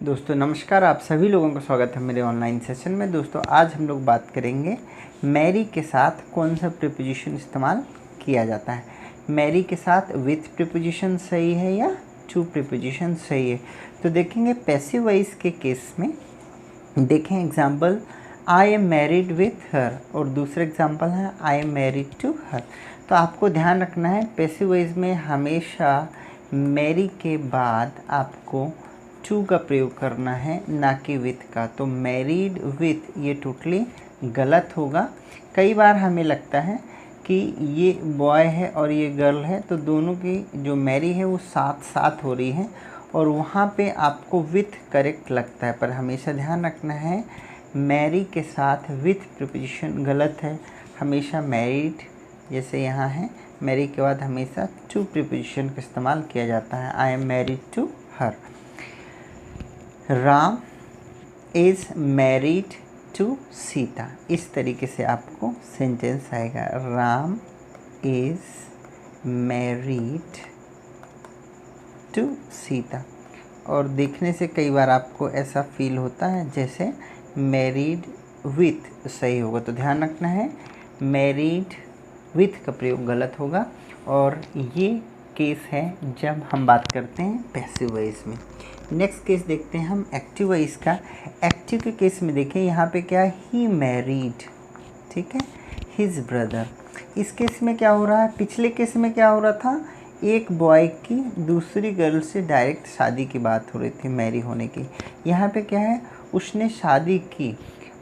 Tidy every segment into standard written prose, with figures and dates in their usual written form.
दोस्तों नमस्कार, आप सभी लोगों का स्वागत है मेरे ऑनलाइन सेशन में। दोस्तों आज हम लोग बात करेंगे मैरी के साथ कौन सा प्रीपोजिशन इस्तेमाल किया जाता है। मैरी के साथ विथ प्रीपोजिशन सही है या टू प्रीपोजिशन सही है। तो देखेंगे पैसिव वॉइस के केस में, देखें example I am married with her और दूसरा एग्जाम्पल है I am married to her. तो आपको ध्यान रखना है पैसिव वॉइस में हमेशा मैरी के बाद आपको टू का प्रयोग करना है, ना कि विथ का। तो मैरिड विथ ये टोटली गलत होगा। कई बार हमें लगता है कि ये बॉय है और ये गर्ल है, तो दोनों की जो मैरी है वो साथ साथ हो रही है और वहाँ पे आपको विथ करेक्ट लगता है। पर हमेशा ध्यान रखना है मैरी के साथ विथ प्रीपोजिशन गलत है। हमेशा मैरिड जैसे यहाँ है, मैरी के बाद हमेशा टू प्रीपोजिशन का इस्तेमाल किया जाता है। I am married to her. Ram is married to Sita, इस तरीके से आपको सेंटेंस आएगा। Ram is married to Sita. और देखने से कई बार आपको ऐसा फील होता है जैसे मैरिड विथ सही होगा। तो ध्यान रखना है मैरिड विथ का प्रयोग गलत होगा। और ये केस है जब हम बात करते हैं पैसिव वॉइस में। नेक्स्ट केस देखते हैं हम एक्टिव वॉइस का। एक्टिव के केस में देखें यहाँ पे क्या है, ही मैरिड, ठीक है, हिज ब्रदर। इस केस में क्या हो रहा है, पिछले केस में क्या हो रहा था, एक बॉय की दूसरी गर्ल से डायरेक्ट शादी की बात हो रही थी, मैरी होने की। यहाँ पे क्या है, उसने शादी की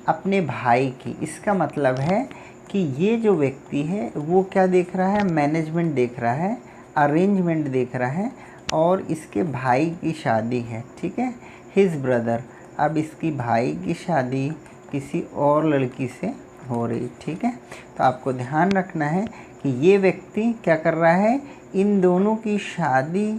अपने भाई की। इसका मतलब है कि ये जो व्यक्ति है वो क्या देख रहा है, मैनेजमेंट देख रहा है, अरेंजमेंट देख रहा है और इसके भाई की शादी है, ठीक है, हिज ब्रदर। अब इसकी भाई की शादी किसी और लड़की से हो रही, ठीक है। तो आपको ध्यान रखना है कि ये व्यक्ति क्या कर रहा है, इन दोनों की शादी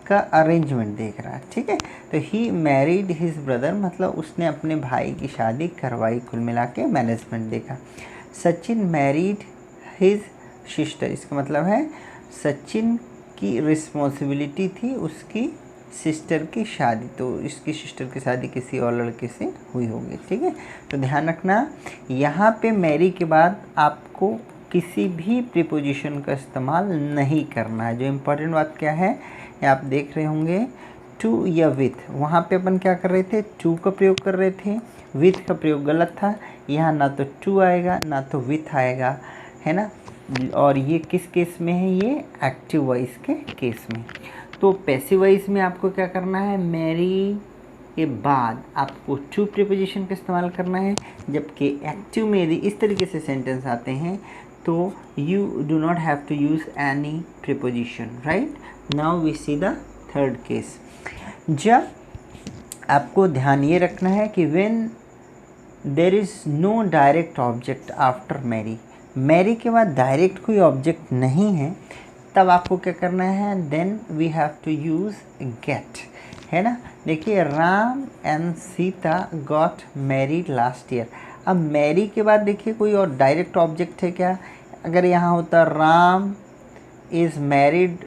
का अरेंजमेंट देख रहा है, ठीक है। तो ही मैरिड हिज ब्रदर मतलब उसने अपने भाई की शादी करवाई, कुल मिला के मैनेजमेंट देखा। सचिन मैरिड हिज सिस्टर, इसका मतलब है सचिन की रिस्पॉन्सिबिलिटी थी उसकी सिस्टर की शादी, तो इसकी सिस्टर की शादी किसी और लड़के से हुई होगी, ठीक है। तो ध्यान रखना यहाँ पे मैरी के बाद आपको किसी भी प्रीपोजिशन का इस्तेमाल नहीं करना है। जो इम्पोर्टेंट बात क्या है, ये आप देख रहे होंगे टू या विथ। वहाँ पे अपन क्या कर रहे थे, टू का प्रयोग कर रहे थे, विथ का प्रयोग गलत था। यहाँ ना तो टू आएगा ना तो विथ आएगा, है ना। और ये किस केस में है, ये एक्टिव वॉइस के केस में। तो पैसिव वॉइस में आपको क्या करना है, मैरी के बाद आपको टू प्रीपोजिशन का इस्तेमाल करना है। जबकि एक्टिव में यदि इस तरीके से सेंटेंस आते हैं तो you do not have to use any preposition, right. Now we see the third case. जब आपको ध्यान ये रखना है कि when there is no direct object after marry, marry के बाद डायरेक्ट कोई ऑब्जेक्ट नहीं है, तब आपको क्या करना है, then we have to use get, है ना। देखिए Ram and Sita got married last year. अब मैरी के बाद देखिए कोई और डायरेक्ट ऑब्जेक्ट है क्या, अगर यहाँ होता Ram is married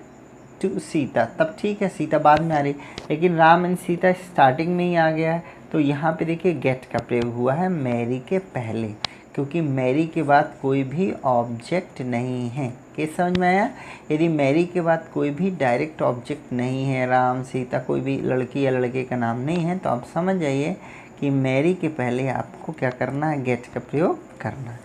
to Sita तब ठीक है, सीता बाद में आ रही, लेकिन राम एंड सीता स्टार्टिंग में ही आ गया है। तो यहाँ पे देखिए गेट का प्रयोग हुआ है मैरी के पहले, क्योंकि मैरी के बाद कोई भी ऑब्जेक्ट नहीं है। क्या समझ में आया, यदि मैरी के बाद कोई भी डायरेक्ट ऑब्जेक्ट नहीं है, राम सीता कोई भी लड़की या लड़के का नाम नहीं है, तो आप समझ जाइए कि मैरी के पहले आपको क्या करना है, गेट का प्रयोग करना है,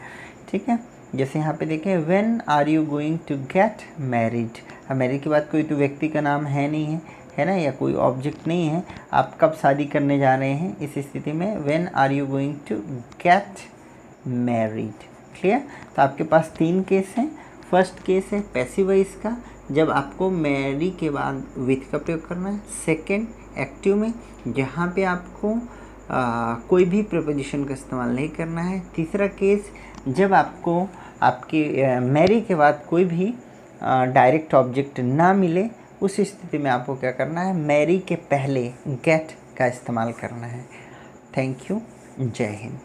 ठीक है। जैसे यहाँ पे देखें when are you going to get married. अब मैरी के बाद कोई तो व्यक्ति का नाम है नहीं है ना, या कोई ऑब्जेक्ट नहीं है, आप कब शादी करने जा रहे हैं, इस स्थिति में when are you going to get married. Clear. तो आपके पास तीन केस हैं। फर्स्ट केस है पैसिव वॉइस का, जब आपको मैरी के बाद विथ का प्रयोग करना है। सेकंड एक्टिव में, जहाँ पे आपको कोई भी प्रीपोजिशन का इस्तेमाल नहीं करना है। तीसरा केस जब आपको आपकी मैरी के बाद कोई भी डायरेक्ट ऑब्जेक्ट ना मिले, उस स्थिति में आपको क्या करना है, मैरी के पहले गेट का इस्तेमाल करना है। थैंक यू, जय हिंद।